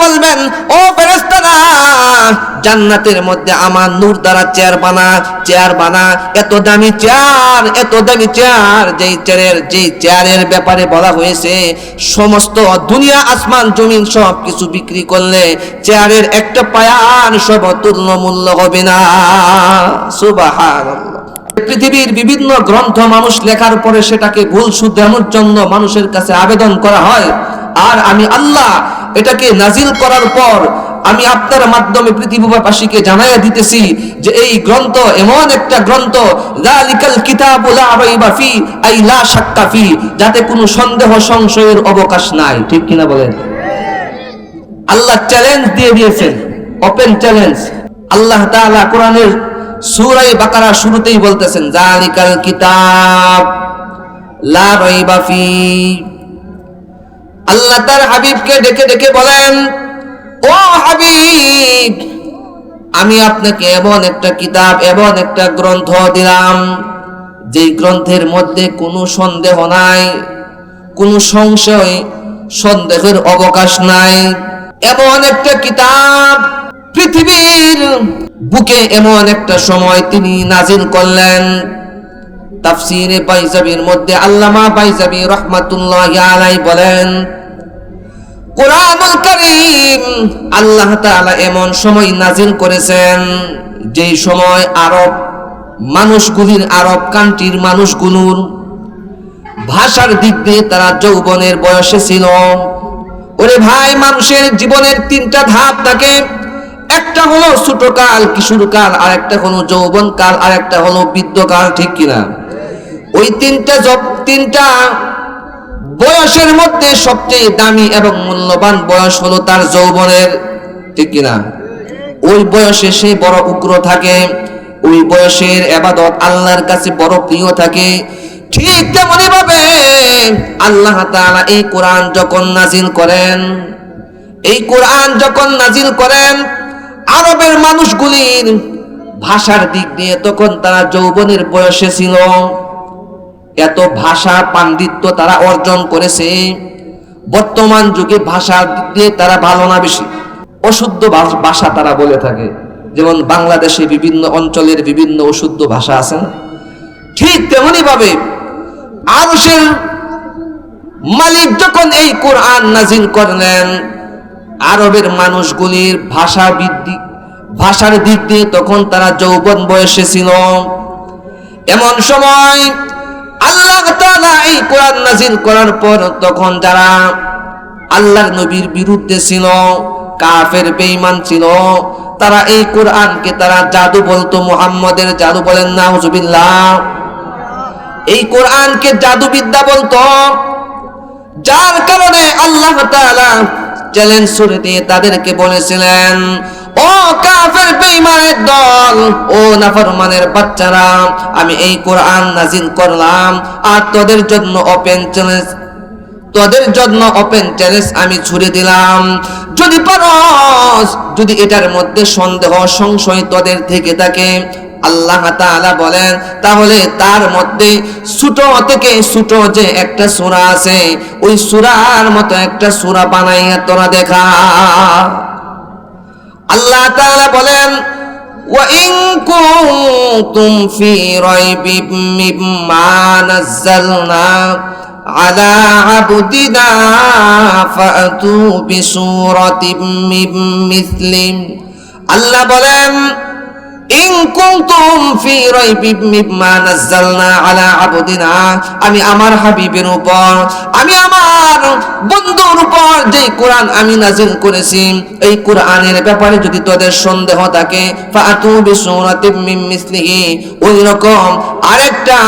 বলবেন, ও ফেরেশতারা, জান্নাতের মধ্যে আমার নূর দ্বারা চেয়ার বানা, এত দামি চেয়ার, যেই চেয়ারের ব্যাপারে বলা হয়েছে সমস্ত দুনিয়া আসমান জমিন সব কিছু বিক্রি করলে চেয়ারের একটা পায়ার সমতুল্য মূল্য হবে না। সুবহানাল্লাহ। পৃথিবীর বিভিন্ন গ্রন্থ মানুষ লেখার পরে সেটাকে ভুল শুধরানোর জন্য মানুষের কাছে আবেদন করা হয়, আর আমি আল্লাহ এটাকে নাজিল করার পর আমি আপনার মাধ্যমে পৃথিবীবাসীকে জানাইয়া দিতেছি যে এই গ্রন্থ এমন একটা গ্রন্থ, যালিকাল কিতাবু লা রাইবা ফি, আই লা শাক্কা ফি, যাতে কোনো সন্দেহ সংশয়ের অবকাশ নাই। ঠিক কিনা বলেন? আল্লাহ চ্যালেঞ্জ দিয়ে দিয়েছেন, ওপেন চ্যালেঞ্জ। আল্লাহ তাআলা কোরআনের সূরা বাকারা শুরুতেই বলতেছেন, যালিকাল কিতাব লা রাইবা ফি। আল্লাহ তার হাবিবকে ডেকে ডেকে বলেন, ও হাবিব, আমি আপনাকে এমন একটা কিতাব, এমন একটা গ্রন্থ দিলাম যেই গ্রন্থের মধ্যে কোনো সন্দেহ নাই, কোনো সংশয় সন্দেহের অবকাশ নাই। এমন একটা কিতাব পৃথিবীর বুকে এমন একটা সময় তিনি নাজিল করলেন। তাফসীরে বাইজাবির মধ্যে আল্লামা বাইজাবি রাহমাতুল্লাহি আলাইহি বলেন, কোরআনুল কারীম আল্লাহ তাআলা এমন সময় নাজিল করেছেন যেই সময় আরব কান্ট্রির মানুষগুলোর ভাষার দিক দিয়ে তারা যৌবনের বয়সে ছিল। ওরে ভাই, মানুষের জীবনের তিনটা ধাপ থাকে, একটা হলো ছোটকাল, কিশোরকাল, আর একটা হলো যৌবনকাল, আর একটা হলো বৃদ্ধকাল। ঠিক কিনা? ওই তিনটা বয়সের মধ্যে সবচেয়ে দামি এবং মূল্যবান বয়স হলো তার যৌবনের। ঠিক কিনা? ওই বয়সে সে বড় উগ্র থাকে, ওই বয়সের ইবাদত আল্লাহর কাছে বড় প্রিয় থাকে। ঠিক তেমনি ভাবে আল্লাহ তাআলা এই কোরআন যখন নাজিল করেন আরবের মানুষগুলির ভাষার দিক দিয়ে তখন তারা যৌবনের বয়সে ছিল, এত ভাষা পাণ্ডিত্য তারা অর্জন করেছে। বর্তমান যুগে ভাষার দিক দিয়ে তারা ভালো না বেশি, অশুদ্ধ ভাষা তারা বলে থাকে। যেমন বাংলাদেশে বিভিন্ন অঞ্চলের বিভিন্ন অশুদ্ধ ভাষা আছে না, ঠিক তেমনি ভাবে আরশের মালিক যখন এই কোরআন নাজিল করলেন আরবের মানুষগুলির ভাষার দিক দিয়ে তখন তারা যৌবন বয়সে ছিল। এমন সময় আল্লাহ তাআলা এই কোরআন নাজিল করার পর তখন যারা আল্লাহর নবীর বিরুদ্ধে ছিল, কাফের বেঈমান ছিল, তারা এই কোরআনকে তারা জাদু বলতো, মুহাম্মদের জাদু বলেন নাউজুবিল্লাহ। এই কোরআনকে জাদুবিদ্যা বলতো, যার কারণে আল্লাহ তাআলা চ্যালেঞ্জ ছুড়ে দিয়ে তাদেরকে বলেছিলেন, ও কাফের বেঈমানের দল, ও নাফরমানের বাচ্চারা, আমি এই কোরআন নাজিল করলাম আর তোদের জন্য ওপেন চ্যালেঞ্জ আমি ছুড়ে দিলাম। যদি পারস, যদি এটার মধ্যে সন্দেহ সংশয় তোদের থেকে থাকে, আল্লাহ তাআলা বলেন, তাহলে তার মধ্যে ছোট থেকে ছোট যে একটা সূরা আছে ওই সূরার মতো একটা সূরা বানাইয়া তোরা দেখা। আল্লাহ তাআলা বলেন, ওয়া ইন কুনতুম ফি রাইবিম মিম্মা নাযালনা আলা আবদিনা ফাতু বিসূরাতিম মিন মিসলিম। আল্লাহ বলেন, ইন কুনতুম ফি রাইবিম মিম্মা নাযালনা আলা আবদিনা, আমি আমার হাবিবের উপর, আমি আমার বন্ধুর উপর যে কোরআন আমি নাযিল করেছি এই কোরআনের ব্যাপারে যদি তোদের সন্দেহ থাকে, ফাতু বিসূরাতিম মিন মিসলিহি, ওই রকম আরেকটা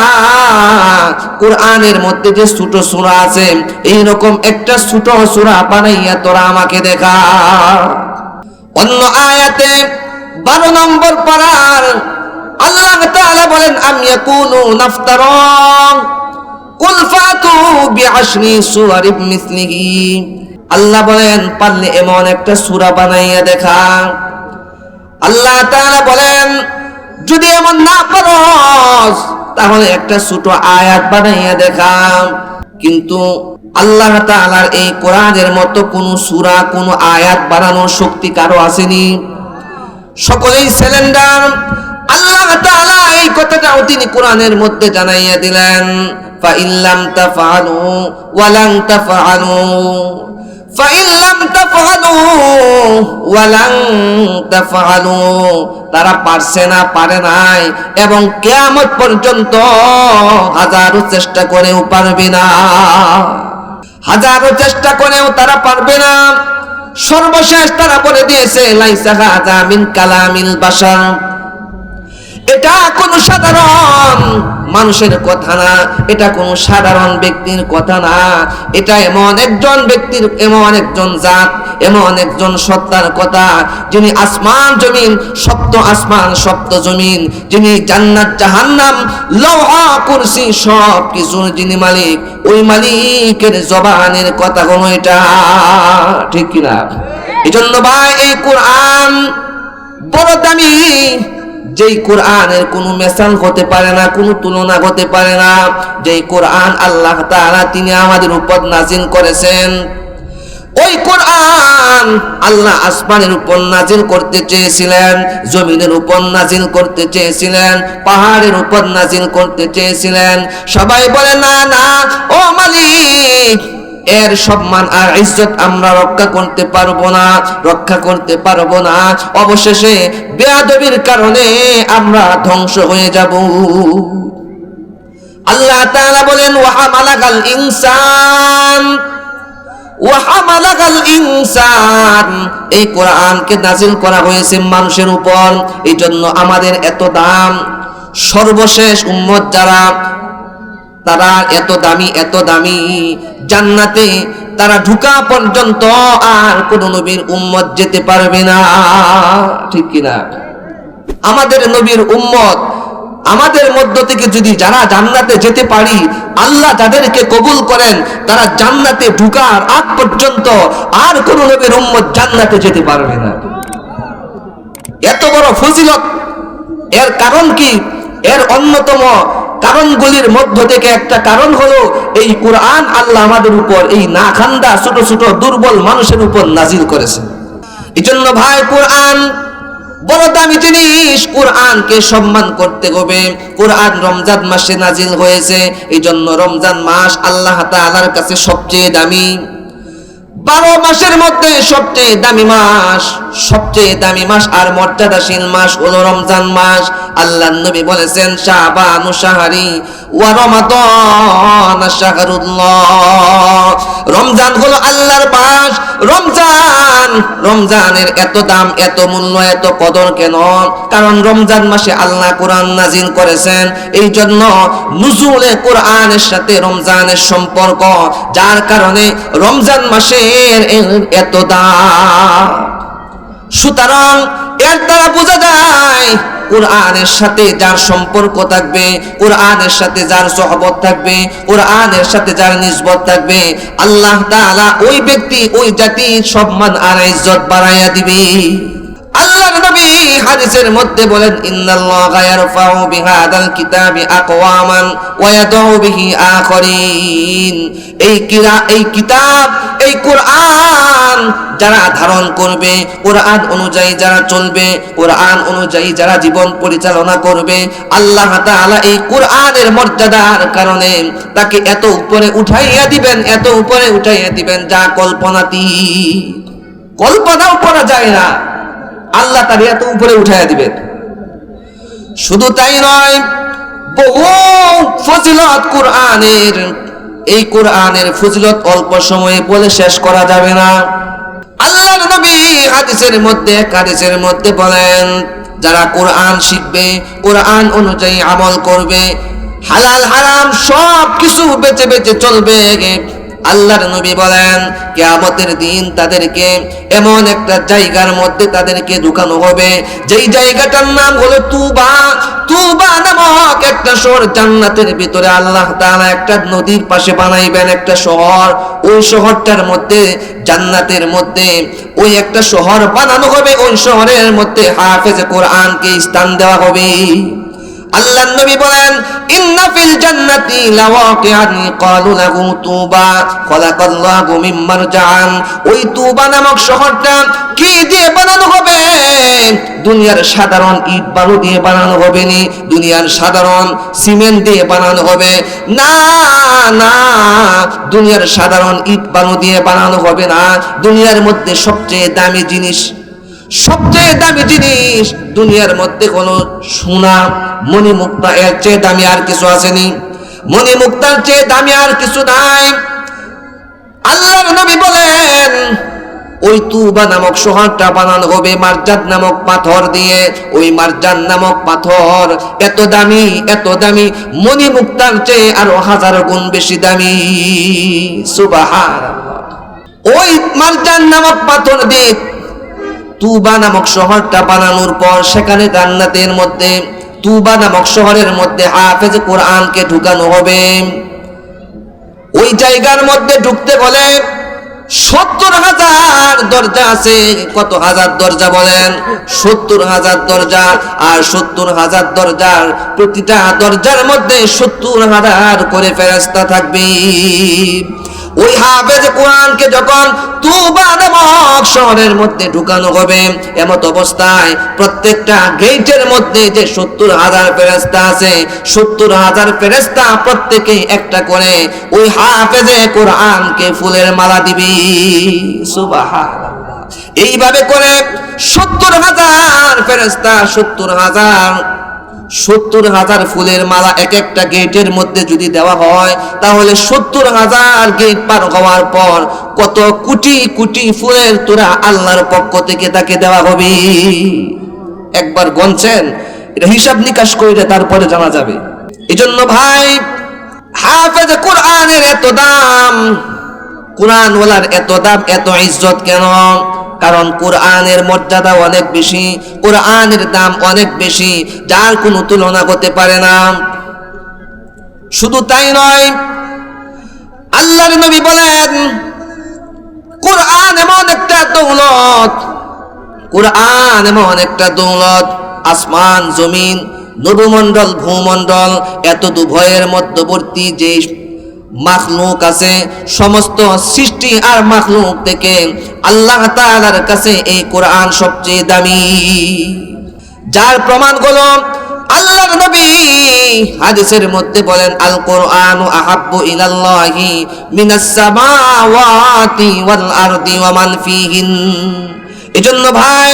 কোরআনের মধ্যে যে ছোট সূরা আছে এই রকম একটা ছোট সূরা বানাইয়া তোরা আমাকে দেখা। অন্য আয়াতে 12 নম্বর পারার আল্লাহ তাআলা বলেন, আম ইয়াকুনু নাফতারা কুল ফাতু বিআশরি সুওয়ারিম মিসলিহি। আল্লাহ বলেন, পারলে এমন একটা সূরা বানাইয়া দেখা। আল্লাহ তাআলা বলেন, যদি এমন না পারস তাহলে একটা ছোট আয়াত বানাইয়া দেখা। কিন্তু আল্লাহ তাআলার এই কোরআনের মতো কোন সূরা কোন আয়াত বানানোর শক্তি কারো আসেনি। সকলেই সিলিন্ডার। আল্লাহ তাআলা এই কথাটাও তিনি কোরআনের মধ্যে জানাইয়া দিলেন, ফাইল্লাম তাফআলু ওয়ালান তাফআলু ফাইল্লাম তাফআলু ওয়ালান তাফআলু, তারা পারছে না, পারে নাই, এবং কিয়ামত পর্যন্ত হাজারো চেষ্টা করেও পারবে না, হাজারো চেষ্টা করেও তারা পারবে না। সর্বশেষ তারা বলে দিয়েছে লাইসা হাযা মিন কালামিল বাশার, এটা কোন সাধারণ মানুষের কথা না, এটা কোন সাধারণ ব্যক্তির কথা না, এটা এমন একজন ব্যক্তির, এমন একজন জাত, এমন একজন সত্তার কথা, যিনি আসমান জমিন, সপ্ত আসমান সপ্ত জমিন, যিনি জান্নাত জাহান্নাম লৌহ কুরসি সব কিছুর যিনি মালিক, ওই মালিকের জবানের কথা কোন এটা, ঠিক কিনা? এজন্য ভাই এই কোরআন বড় দামি, যেই কোরআনের কোনো মেসাল হতে পারে না, কোনো তুলনা হতে পারে না। যেই কোরআন আল্লাহ তাআলা তিনি আমাদের উপর নাজিল করেছেন, ওই কোরআন আল্লাহ আসমানের উপর নাজিল করতে চেয়েছিলেন, জমিনের উপর নাজিল করতে চেয়েছিলেন, পাহাড়ের উপর নাজিল করতে চেয়েছিলেন। সবাই বলে না না ও মালিক, এর সম্মান আর ইজ্জত আমরা রক্ষা করতে পারবো না, রক্ষা করতে পারবো না, অবশেষে বেয়াদবির কারণে আমরা ধ্বংস হয়ে যাব। আল্লাহ তাআলা বলেন ওয়াহামালাকাল ইনসান, ওয়াহামালাকাল ইনসান, এই কোরআনকে নাজিল করা হয়েছে মানুষের উপর, এই জন্য আমাদের এত দাম। সর্বশেষ উম্মত যারা, তারা এত দামি, এত দামি, জান্নাতে তারা ঢুকা পর্যন্ত আর কোন নবীর উম্মত যেতে পারবে না, ঠিক কিনা? আমাদের নবীর উম্মত, আমাদের মধ্য থেকে যদি যারা জান্নাতে যেতে পারি, আল্লাহ যাদেরকে কবুল করেন, তারা জান্নাতে ঢুকার আগ পর্যন্ত আর কোন নবীর উম্মত জান্নাতে যেতে পারবে না। এত বড় ফজিলত। এর কারণ কি? এর অন্যতম কারণগুলির মধ্য থেকে একটা কারণ হলো এই কোরআন আল্লাহ আমাদের উপর, এই নাখান্দা ছোট ছোট দুর্বল মানুষের উপর নাজিল করেছে। এই জন্য ভাই কোরআন বড় দামি জিনিস, কোরআনকে সম্মান করতে হবে। কোরআন রমজান মাসে নাজিল হয়েছে, এই জন্য রমজান মাস আল্লাহ তাআলার কাছে সবচেয়ে দামি। 12 মাসের মধ্যে সবচেয়ে দামি মাস, সবচেয়ে দামি মাস আর মর্যাদাশীল মাস হলো রমজান মাস। আল্লাহর নবী বলেছেন শাবানু শাহরি ওয়া রমাদান শাহরুল্লাহ, রমজান হলো আল্লাহর মাস। রমজান, রমজানের এত দাম, এত মূল্য, এত কদর কেন? কারণ রমজান মাসে আল্লাহ কোরআন নাজিল করেছেন, এই জন্য নুজুলে কোরআনের সাথে রমজানের সম্পর্ক, যার কারণে রমজান মাসের এত দাম। সুতরাং এর দ্বারা বোঝা যায় কোরআনের সাথে যার সম্পর্ক থাকবে, কোরআনের সাথে যার সহবত থাকবে, কোরআনের সাথে যার নিসবত থাকবে, আল্লাহ তাআলা ওই ব্যক্তি, ওই জাতির সম্মান আর ইজ্জত বাড়াইয়া দিবে। আল্লাহর নবী হাদিসের মধ্যে বলেন ইন্নাল্লাহা ইয়ারফাউ বিহাদাল কিতাবি আকওয়ামান ওয়া ইয়াদউ বিহি আখারিন, এই কিতাব, এই কোরআন যারা ধারণ করবে, কোরআন অনুযায়ী যারা চলবে, কোরআন অনুযায়ী যারা জীবন পরিচালনা করবে, আল্লাহ তাআলা এই কোরআনের মর্যাদার কারণে তাকে এত উপরে উঠাইয়া দিবেন, এত উপরে উঠাইয়া দিবেন যা কল্পনাতীত, কল্পনাও করা যায় না। আল্লাহ তার এত উপরে উঠাইয়া দিবেন। শুধু তাই নয়, বহু ফজিলত কোরআনের, এই কোরআনের ফজিলত অল্প সময়ে বলে শেষ করা যাবে না। আল্লাহর নবী হাদিসের মধ্যে বলেন যারা কোরআন শিখবে, কোরআন অনুযায়ী আমল করবে, হালাল হারাম সব কিছু বেঁচে বেঁচে চলবে, আল্লাহর নবী বলেন কিয়ামতের দিন তাদেরকে এমন একটা জায়গার মধ্যে তাদেরকে ঢুকানো হবে, যেই জায়গাটার নাম হলো তুবা। তুবা নামক একটা শহর জান্নাতের ভিতরে আল্লাহ তাআলা একটা নদীর পাশে বানাইবেন একটা শহর। ওই শহরটার মধ্যে, জান্নাতের মধ্যে ওই একটা শহর বানানো হবে, ওই শহরের মধ্যে হাফেজ কোরআনকে স্থান দেওয়া হবে। আল্লাহর নবী বলেন ইন্না ফিল জান্নাতি লাওয়াকিআন ক্বালু লাহু তুবা খালাকাল্লাহু মিন মারজান। ওই তুবা নামক শহরটা কি দিয়ে বানানো হবে? দুনিয়ার সাধারণ ইট বালু দিয়ে বানানো হবে না, দুনিয়ার সাধারণ সিমেন্ট দিয়ে বানানো হবে না, না, দুনিয়ার সাধারণ ইট বালু দিয়ে বানানো হবে না। দুনিয়ার মধ্যে সবচেয়ে দামি জিনিস, সবচেয়ে দামি জিনিস দুনিয়ার মধ্যে হলো সোনা, মণিমুক্তা। এর চেয়ে দামি আর কিছু আসেনি, মণিমুক্তার চেয়ে দামি আর কিছু নাই। আল্লাহর নবী বলেন ওই তুবা নামক শহরটা বানানো হবে মারজান নামক পাথর দিয়ে। ওই মারজান নামক পাথর এত দামি, এত দামি, মণিমুক্তার চেয়ে আরো 1000 গুণ বেশি দামি। সুবহানাল্লাহ। ওই মারজান নামক পাথর দিয়ে তুবা নামক শহরটা বানানোর পর সেখানে জান্নাতের মধ্যে, তুবা নামক শহরের মধ্যে হাফেজ কোরআনকে ঢুকানো হবে। ওই জায়গার মধ্যে ঢুকতে বলে 70,000 দরজা আছে। কত হাজার দরজা বলেন? 70,000 দরজা। আর 70,000 দরজার প্রতিটা দরজার মধ্যে 70,000 করে ফেরেশতা থাকবে। ওই হাফেজ কোরআনকে যখন তুবা নামক শহরের মধ্যে ঢুকানো হবে, এমত অবস্থায় প্রত্যেকটা গেটের মধ্যে যে 70,000 ফেরেশতা আছে, 70,000 ফেরেশতা প্রত্যেকে একটা করে ওই হাফেজে কোরআনকে ফুলের মালা দিবে। সুবহানাল্লাহ। এইভাবে করে 70,000 ফেরেশতা, 70,000 ফুলের মালা এক একটা গেটের মধ্যে যদি দেওয়া হয়, তাহলে 70,000 গেট পার হওয়ার পর কত কোটি কোটি ফুলের তোরা আল্লাহর পক্ষ থেকে তাকে দেওয়া হবে। একবার গণছেন? এটা হিসাব নিকাশ করে তারপরে জানা যাবে। এজন্য ভাই, হাফেজ কোরআনের এত দাম, কোরআন ওয়ালার এত দাম, এত ইজ্জত কেন? কারণ কোরআনের মর্যাদা অনেক বেশি, কোরআনের দাম অনেক বেশি, যার কোনো তুলনা করতে পারে না। শুধু তাই নয়, আল্লাহর নবী বলেন কোরআন এমন একটা দৌলত, কোরআন এমন একটা দৌলত, আসমান জমিন, নবমণ্ডল ভূমণ্ডল, এত দুভয়ের মধ্যবর্তী যে মাখলুক আছে, সমস্ত সৃষ্টি আর মাখলুক থেকে আল্লাহ তাআলার কাছে এই কোরআন সবচেয়ে দামি। যার প্রমাণগুলো আল্লাহর নবী হাদিসের মধ্যে বলেন আল কোরআনু আহাব্বু ইলাল্লাহি মিনাস সামাওয়াতি ওয়াল আরদি ওয়া মান ফিহিন। এজন্য ভাই,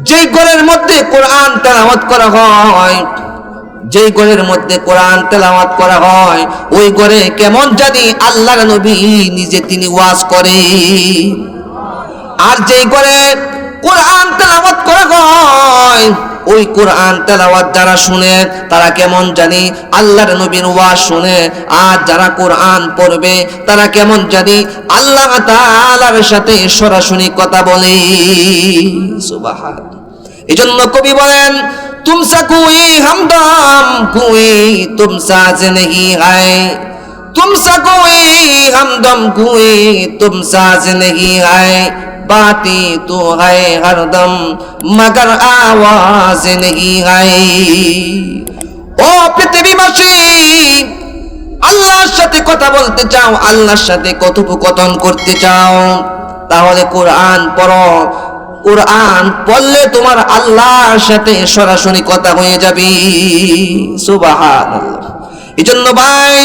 যে ঘরের মধ্যে কোরআন তেলাওয়াত করা হয়, যেই ঘরের মধ্যে কোরআন তেলাওয়াত করা হয়, ওই ঘরে কেমন জানি আল্লাহর নবী নিজে তিনি ওয়াজ করে। আর যেই ঘরে কোরআন তেলাওয়াত করা হয়, ওই কোরআন তেলাওয়াত যারা শুনে তারা কেমন জানি আল্লাহর নবীর ওয়াজ শুনে। আর যারা কোরআন পড়বে তারা কেমন জানি আল্লাহ তাআলার সাথে সরাসরি কথা বলে। সুবহানাল্লাহ। এজন্য কবি বলেন तुमसा कोई हमदम कोई तुम साज नहीं है, तुमसा कोई हमदम कोई तुम साज नहीं है, बातें तो है हरदम मगर आवाज नहीं है। ओ পৃথিবীবাসী, আল্লাহর সাথে কথা বলতে চাও, আল্লাহর সাথে কথোপকথন করতে চাও, তাহলে কোরআন পড়ো। কোরআন পড়লে তোমার আল্লাহর সাথে সরাসরি কথা হয়ে যাবে। সুবহানাল্লাহ। এজন্য ভাই,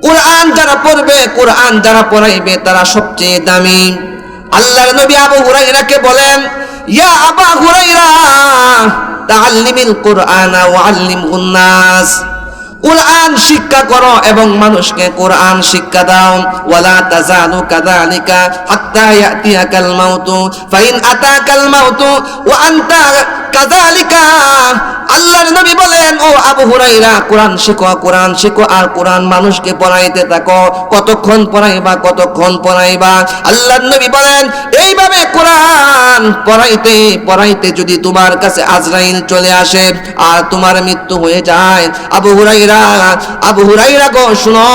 কোরআন যারা পড়বে, কোরআন যারা পড়াইবে তারা সবচেয়ে দামি। আল্লাহর নবী আবু হুরায়রাকে বলেন, ইয়া আবা হুরায়রা তাআল্লিমিল কুরআনা ওয়া আল্লিমহুন নাস। কোরআন শিক্ষা করো এবং মানুষকে কোরআন শিক্ষা দাও। ওয়ালা তাজালু কাযালিকা হাত্তা ইয়াতিয়াকাল মাউতু ফাইন আতাকাল মাউতু ওয়া আনতা কাযালিকা। আল্লাহর নবী বলেন, ও আবু হুরায়রা, কোরআন শিখো, কোরআন শিখো, আর কোরআন মানুষকে পড়াইতে থাকো। কতক্ষণ পড়াইবা, কতক্ষণ পড়াইবা? আল্লাহর নবী বলেন, এইভাবে কোরআন পড়াইতে পড়াইতে যদি তোমার কাছে আজরাইল চলে আসে আর তোমার মৃত্যু হয়ে যায়, আবু হুরাইরা গো শুনো,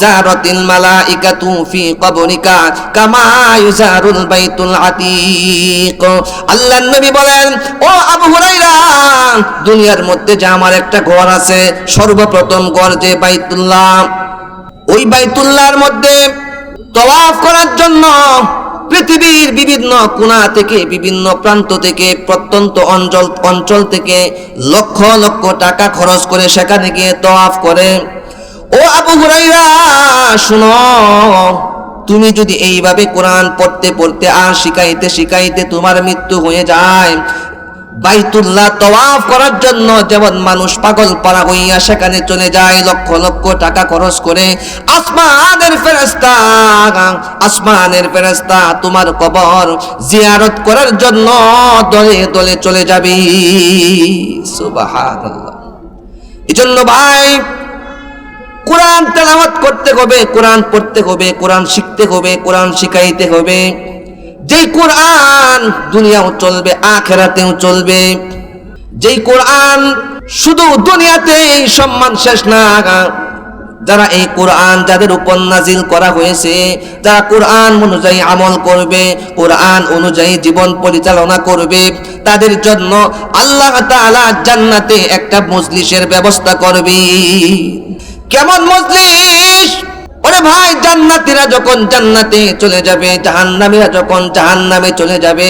জারাতিল মালাইকাতু ফি কবরিকা কামা ইউজারুল বাইতুল আতীক। আল্লাহর নবী বলেন, ও আবু হুরাইরা, দুনিয়ার মধ্যে যে আমার একটা ঘর আছে, সর্বপ্রথম ঘর যে বাইতুল্লাহ, ওই বাইতুল্লাহর মধ্যে তওয়াফ করার জন্য পৃথিবীর বিভিন্ন কোণা থেকে, বিভিন্ন প্রান্ত থেকে, প্রত্যন্ত অঞ্চল থেকে লক্ষ লক্ষ টাকা খরচ করে সেখানে গিয়ে তওয়াফ করে। ও আবু হুরাইরা শুনো, তুমি যদি এইভাবে কোরআন পড়তে পড়তে আর শিখাইতে শিখাইতে তোমার মৃত্যু হয়ে যায়, বাইতুল্লাহ তওয়াফ করার জন্য যেমন মানুষ পাগল পারা হইয়া সেখানে চলে যায় লক্ষ লক্ষ টাকা খরচ করে, আসমানের ফেরেশতা তোমার কবর জিয়ারত করার জন্য দলে দলে চলে যাবে। সুবহানাল্লাহ। এজন্য ভাই, কোরআন তেলাওয়াত করতে হবে, কোরআন পড়তে হবে, কোরআন শিখতে হবে, কোরআন শিখাইতে হবে। যেই কোরআন দুনিয়াও চলবে, আখিরাতেও চলবে। যেই কোরআন শুধু দুনিয়াতেই সম্মান শেষ না, যারা এই কোরআন যাদের উপর নাজিল করা হয়েছে, যারা কোরআন অনুযায়ী আমল করবে, কোরআন অনুযায়ী জীবন পরিচালনা করবে, তাদের জন্য আল্লাহ তাআলা জান্নাতে একটা মজলিসের ব্যবস্থা করবে। কেমন মজলিস? ওরে ভাই, জান্নাতীরা যখন জান্নাতে চলে যাবে, জাহান্নামীরা যখন জাহান্নামে চলে যাবে,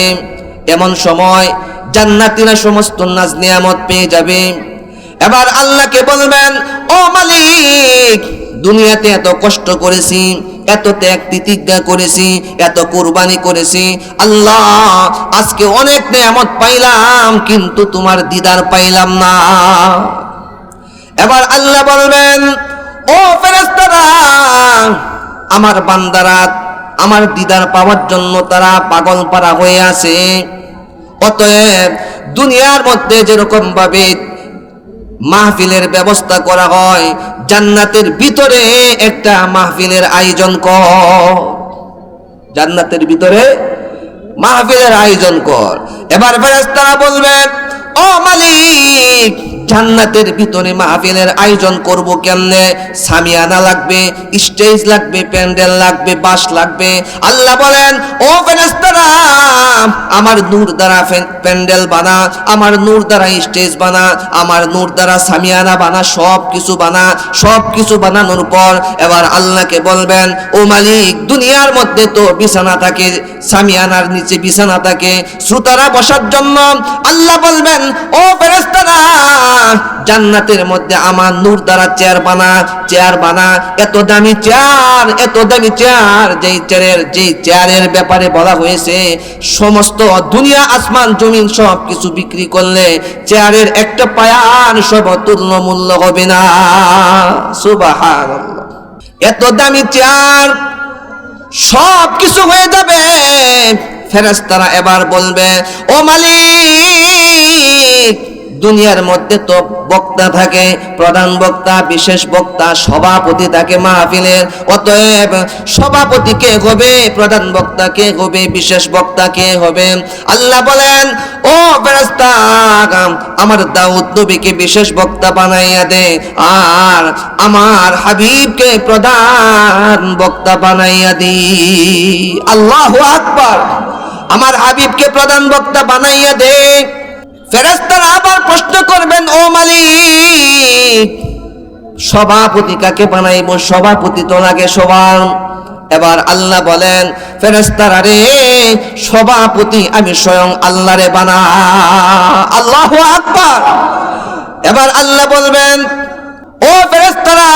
এমন সময় জান্নাতীরা সমস্ত নাজ নিয়ামত পেয়ে যাবে। এবার আল্লাহকে বলবেন, ও মালিক, দুনিয়াতে এত কষ্ট করেছি, এত ত্যাগ তিতিজ্ঞা করেছি, এত কুরবানি করেছি, আল্লাহ আজকে অনেক নিয়ামত পাইলাম, কিন্তু তোমার দিদার পাইলাম না। এবার আল্লাহ বলবেন, ও ফেরেশতারা, আমার বান্দারা আমার দিদার পাওয়ার জন্য তারা পাগল পারা হয়ে আছে। অতএব দুনিয়ার মধ্যে যেরকম ভাবে মাহফিলের ব্যবস্থা করা হয়, জান্নাতের ভিতরে একটা মাহফিলের আয়োজন কর। জান্নাতের ভিতরে মাহফিলের আয়োজন কর। এবার ফেরেশতারা বলবেন, ও মালিক, জান্নাতের ভিতরে মাহফিলের আয়োজন করব কেমনে? সামিয়ানা লাগবে, স্টেজ লাগবে, প্যান্ডেল লাগবে, বাঁশ লাগবে। আল্লাহ বলেন, ও ফেরেশতারা, আমার নূর দ্বারা প্যান্ডেল বানা, আমার নূর দ্বারা স্টেজ বানা, আমার নূর দ্বারা সামিয়ানা বানা, সব কিছু বানানোর পর এবার আল্লাহকে বলবেন, ও মালিক, দুনিয়ার মধ্যে তো বিছানা থাকে, সামিয়ানার নিচে বিছানা থাকে শ্রোতারা বসার জন্য। আল্লাহ বলবেন, ও ফেরেশতারা, জান্নাতের মধ্যে আমার নূর দ্বারা চেয়ার বানা, এত দামি চেয়ার, যেই চেয়ারের ব্যাপারে বলা হয়েছে সমস্ত দুনিয়া আসমান জমিন সব কিছু বিক্রি করলে চেয়ারের একটা পায়ার সমতুল্য মূল্য হবে না। সুবহানাল্লাহ। এত দামি চেয়ার, সব কিছু হয়ে যাবে। ফেরেশতারা এবার বলবে, ও মালিক, দুনিয়ার মধ্যে তো বক্তা থাকে, প্রধান বক্তা, বিশেষ বক্তা, সভাপতি থাকে মাহফিলের। অতএব সভাপতি কে হবে, প্রধান বক্তা কে হবে, বিশেষ বক্তা কে হবে? আল্লাহ বলেন, ও ফেরেশতা, আমার দাউদ নবীকে বিশেষ বক্তা বানাইয়া দে, আর আমার হাবিবকে প্রধান বক্তা বানাইয়া দি। আল্লাহু আকবার। আমার হাবিবকে প্রধান বক্তা বানাইয়া দে। ফেরেশতারা আবার প্রশ্ন করবেন, ও মালিক, সভাপতি কাকে বানাইব? সভাপতি তো লাগে সবার। এবার আল্লাহ বলেন, ফেরেশতারা রে, সভাপতি আমি স্বয়ং আল্লাহরে বানা। আল্লাহু আকবার। এবার আল্লাহ বলবেন, ও ফেরেশতারা,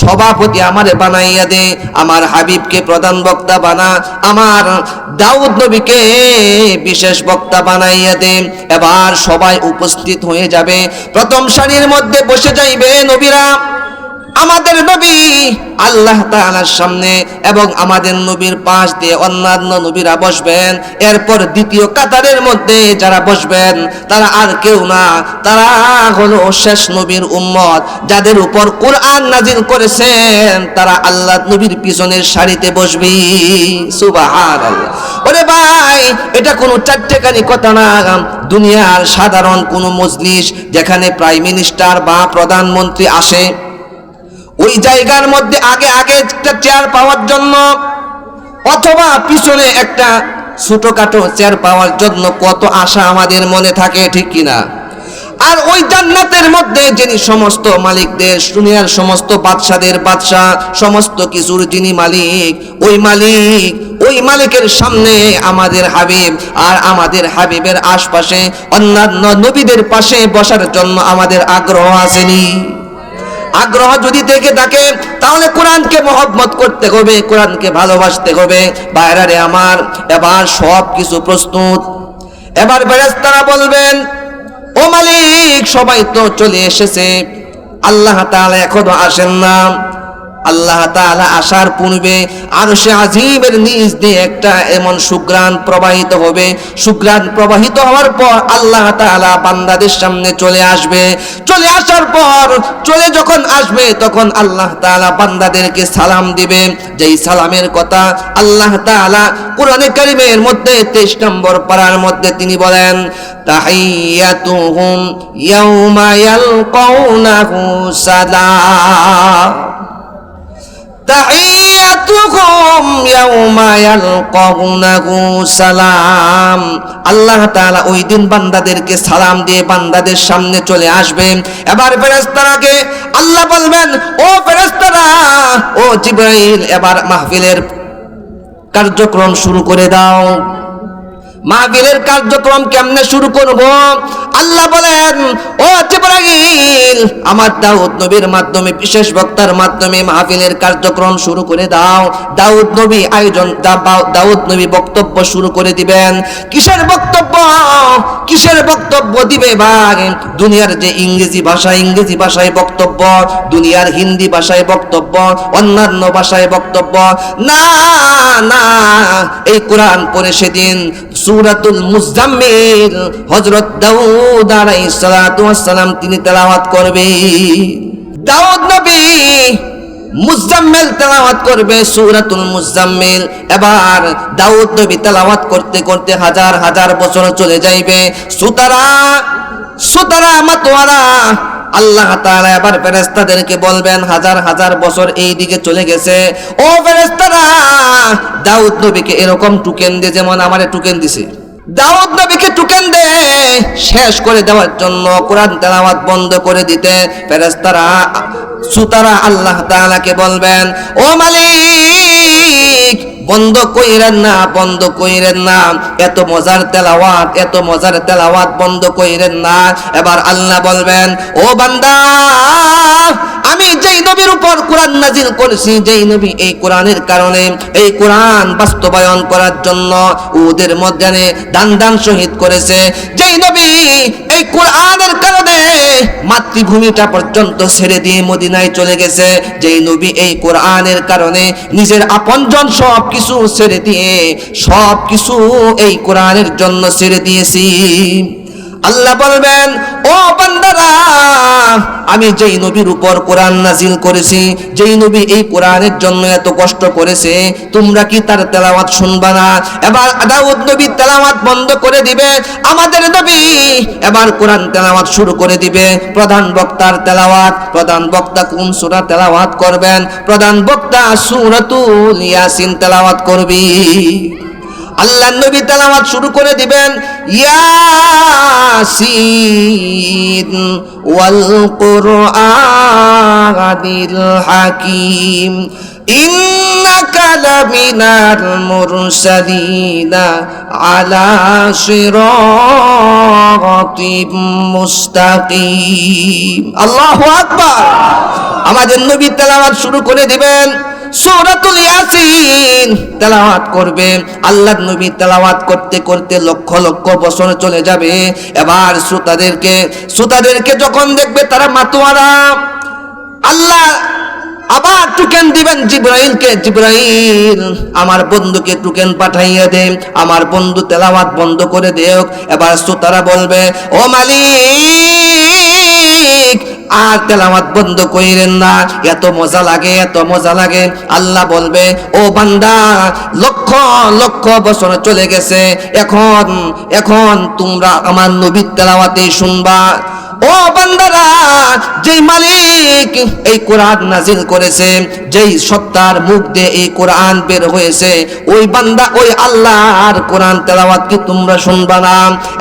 সভাপতি আমারে বানাইয়া দে, আমার হাবিবকে প্রধান বক্তা বানা, আমার দাউদ নবীকে বিশেষ বক্তা বানাইয়া দে। এবার সবাই উপস্থিত হয়ে যাবে, প্রথম সারির মধ্যে বসে যাইবে নবীরা, আমাদের নবী আল্লাহ তাআলার সামনে এবং আমাদের নবীর পাশ দিয়ে অন্যান্য নবীরা বসবেন। এরপর দ্বিতীয় কাতারের মধ্যে যারা বসবেন তারা আর কেউ না, তারা হলো শেষ নবীর উম্মত, যাদের উপর কোরআন নাজিল করেছেন। তারা আল্লাহ নবীর পিছনের সারিতে বসবে। সুবহানাল্লাহ। ওরে ভাই, এটা কোনো চারটেখানি কথা না। দুনিয়ার সাধারণ কোনো মজলিস যেখানে প্রাইম মিনিস্টার বা প্রধানমন্ত্রী আসে, ওই জায়গার মধ্যে আগে আগে একটা চেয়ার পাওয়ার জন্য অথবা পিছনে একটা ছোটখাটো চেয়ার পাওয়ার জন্য কত আশা আমাদের মনে থাকে, ঠিক কিনা? আর ওই জান্নাতের মধ্যে যিনি সমস্ত মালিকদের, দুনিয়ার সমস্ত বাদশাদের বাদশা, সমস্ত কিছুর যিনি মালিক, ওই মালিকের সামনে আমাদের হাবিব, আর আমাদের হাবিবের আশপাশে অন্যান্য নবীদের পাশে বসার জন্য আমাদের আগ্রহ আসেনি? আগ্রহ যদি থেকে থাকে তাহলে কোরআনকে মহব্বত করতে হবে, কোরআনকে ভালোবাসতে হবে। বাইরে আমার এবার সব কিছু প্রস্তুত। এবার ফেরেশতারা বলবেন, ও মালিক, সবাই তো চলে এসেছে, আল্লাহ তাআলা এখনো আসেন না। আল্লাহ তাআলা আসার পূর্বে আরশে আজিমের নিচ দিয়ে একটা এমন সুঘ্রাণ প্রবাহিত হবে। সুঘ্রাণ প্রবাহিত হওয়ার পর আল্লাহ তাআলা বান্দাদের সামনে চলে আসবে। চলে আসার পর যখন আসবে তখন আল্লাহ তাআলা বান্দাদেরকে সালাম দিবে। যেই সালামের কথা আল্লাহ তাআলা কোরআনে কারীমের মধ্যে 23 নম্বর পারার মধ্যে তিনি বলেন, তাহিয়াতুহুম ইয়াউমা ইয়ালকাউনাহু সালাম। তাহিয়াতুহুম ইয়াউমা ইয়ালকাউনাহু সালাম। আল্লাহ তাআলা ওই দিন বান্দাদেরকে সালাম দিয়ে বান্দাদের সামনে চলে আসবেন। এবার ফেরেশতারাকে আল্লাহ বলবেন, ও ফেরেশতারা, ও জিবরাইল, এবার মাহফিলের কার্যক্রম শুরু করে দাও। মাহফিলের কার্যক্রম কেমনে শুরু করব? আল্লাহ বলেন, ও জিবরাইল, আমার দাউদ নবীর মাধ্যমে, বিশেষ বক্তার মাধ্যমে মাহফিলের কার্যক্রম শুরু করে দাও। দাউদ নবী বক্তব্য শুরু করে দিবেন। কিসের বক্তব্য দিবে ভাই? দুনিয়ার যে ইংরেজি ভাষায় বক্তব্য, দুনিয়ার হিন্দি ভাষায় বক্তব্য, অন্যান্য ভাষায় বক্তব্য না, এই কোরআন পড়ে সেদিন সূরাতুল মুজাম্মিল হযরত দাউদ আলাইহিস সালাতু ওয়াস সালাম তিনি তেলাওয়াত করবে। দাউদ নবী মুজাম্মিল তেলাওয়াত করবে, সূরাতুল মুজাম্মিল। এবার দাউদ নবী তেলাওয়াত করতে করতে হাজার হাজার বছর চলে যাইবে। সুতারা মাতোয়ারা আল্লাহ তাআলা এবার ফেরেশতাদেরকে বলবেন, হাজার হাজার বছর এই দিকে চলে গেছে, ও ফেরেশতারা, দাউদ নবীকে এরকম টুকেন দে যেমন আমারে টুকেন দিছে। দাউদ নবীকে টুকেন দে শেষ করে দেওয়ার জন্য কোরআন তেলাওয়াত বন্ধ করে দিতে সুতারা আল্লাহ তাআলাকে বলবেন, ও মালিক, বন্ধ কইরেন না, এত মজার তেলাওয়াত বন্ধ কইরেন না। এবার আল্লাহ বলবেন, ও বান্দা, আমি যেই নবীর উপর কোরআন নাজিল করেছি, যেই নবী এই কোরআনের কারণে, এই কোরআন বাস্তবায়ন করার জন্য ওদের মধ্যে দান শহীদ করেছে, যেই নবী এই কোরআনের কারণে মাতৃভূমিটা পর্যন্ত ছেড়ে দিয়ে মদিনায় চলে গেছে, যেই নবী এই কোরআনের কারণে নিজের আপনজন সব কিছু ছেড়ে দিয়ে, সব কিছু এই কোরআনের জন্য ছেড়ে দিয়েছি। আল্লাহ বলবেন, ও বান্দারা, আমি যেই নবীর উপর কোরআন নাজিল করেছি, যেই নবী এই কোরআনের জন্য এত কষ্ট করেছে, তোমরা কি তার তেলাওয়াত শুনবা না? এবার দাউদ নবী তেলাওয়াত বন্ধ করে দিবে, আমাদের নবী এবার কোরআন তেলাওয়াত শুরু করে দিবে। প্রধান বক্তার তেলাওয়াত, প্রধান বক্তা কোন সূরা তেলাওয়াত করবেন? প্রধান বক্তা সূরাতুল ইয়াসিন তেলাওয়াত করবে। আল্লাহ নবী তেলাওয়াত শুরু করে দিবেন, ইয়াসিন ওয়াল কুরআনিল হাকীম ইন্নাকা লামিনাল মুরসালিনা আলা সিরাতিম মুস্তাকিম। আল্লাহু আকবার। আমাদের নবী তেলাওয়াত শুরু করে দিবেন, সূরাতুল ইয়াসিন তেলাওয়াত করবে। আল্লাহর নবী তেলাওয়াত করতে করতে লক্ষ লক্ষ বছর চলে যাবে। এবার শ্রোতাদেরকে যখন দেখবে তারা মাতোয়ারা, আল্লাহ আবার টোকেন দিবেন জিবরাইলকে, জিবরাইল আমার বন্ধুকে টোকেন পাঠাইয়া দে, আমার বন্ধু তেলাওয়াত বন্ধ করে দেও। এবার শ্রোতারা বলবে ও মালিক আর তেলাওয়াত বন্ধ কইরেন না, এত মজা লাগে, এত মজা লাগে। আল্লাহ বলবে ও বান্দা লক্ষ লক্ষ বছর চলে গেছে, এখন এখন তোমরা আমার নবীর তেলাওয়াতে শুনবা। ও বান্দারা, যেই মালিক এই কোরআন নাজিল করেছে, যেই সত্তার মুখ দিয়ে এই কোরআন বের হয়েছে, ওই বান্দা ওই আল্লাহর কোরআন তেলাওয়াত কি তোমরা শুনবা না?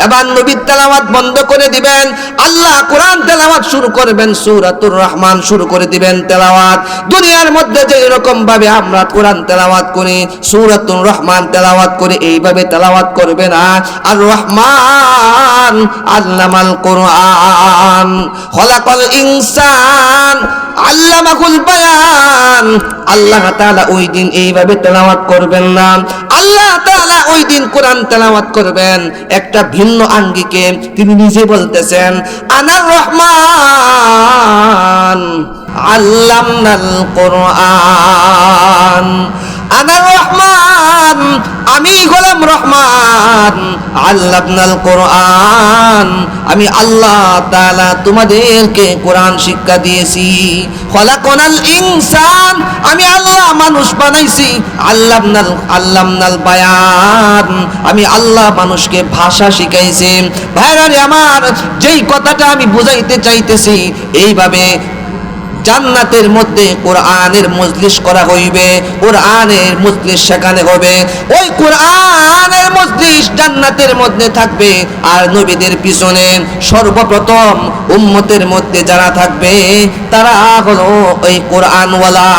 এবার নবীর তেলাওয়াত বন্ধ করে দিবেন, আল্লাহ কোরআন তেলাওয়াত শুরু করবেন, সূরাতুর রহমান শুরু করে দিবেন তেলাওয়াত। দুনিয়ার মধ্যে যে এরকম ভাবে আমরা কোরআন তেলাওয়াত করি, সূরাতুর রহমান তেলাওয়াত করি, এইভাবে তেলাওয়াত করবে না। আর রহমান আল্লামাল কোরআন, খলাকাল ইনসান আল্লামাহুল বায়ান। আল্লাহ তাআলা ওই দিন এইভাবে তেলাওয়াত করবেন না, আল্লাহ তাআলা ওই দিন কোরআন তেলাওয়াত করবেন একটা ভিন্ন আঙ্গিকে। তিনি নিজে বলতেছেন আনার রহমান আল্লামনাল কোরআন, আনার রহমান আমি হলাম রহমান, আল্লামনাল কোরআন আমি আল্লাহ তাআলা তোমাদেরকে কোরআন শিক্ষা দিয়েছি। খলাকনাল ইনসান আমি আল্লাহ মানুষ বানাইছি, আল্লামনাল বায়ান আমি আল্লাহ মানুষকে ভাষা শিখাইছি। ভাইরা আমার, যেই কথাটা আমি বুঝাইতে চাইতেছি, এইভাবে জান্নাতের মধ্যে কোরআনের মজলিস করা হইবে, কোরআনের মজলিস সেখানে হবে। ওই কোরআনের মজলিস জান্নাতের মধ্যে থাকবে। আর নবীদের পিছনে সর্বপ্রথম উম্মতের মধ্যে যারা থাকবে তারা হলো ওই কোরআনওয়ালা।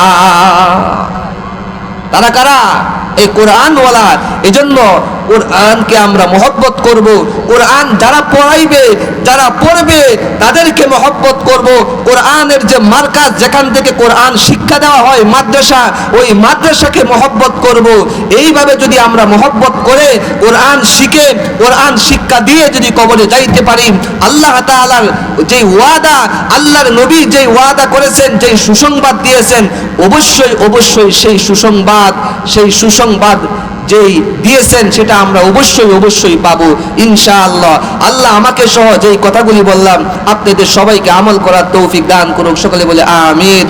তারা কারা? এই কোরআনওয়ালা। এজন্য কোরআনকে আমরা মহব্বত করব। কোরআন যারা পড়াইবে, যারা পড়বে তাদেরকে মহব্বত করব। কোরআনের যে মার্কাজ, যেখান থেকে কোরআন শিক্ষা দেওয়া হয়, মাদ্রাসা, ওই মাদ্রাসাকে মহব্বত করব। এইভাবে যদি আমরা মহব্বত করে কোরআন শিখে কোরআন শিক্ষা দিয়ে যদি কবরে যাইতে পারি, আল্লাহ তাআলার যে ওয়াদা, আল্লাহর নবী যে ওয়াদা করেছেন, যে সুসংবাদ দিয়েছেন, অবশ্যই অবশ্যই সেই সুসংবাদ যেই দিয়েছেন সেটা আমরা অবশ্যই অবশ্যই পাবো ইনশাআল্লাহ। আল্লাহ আমাকে সহ যেই কথাগুলি বললাম আপনাদের সবাইকে আমল করার তৌফিক দান করুক। সকলে বলে আমিন।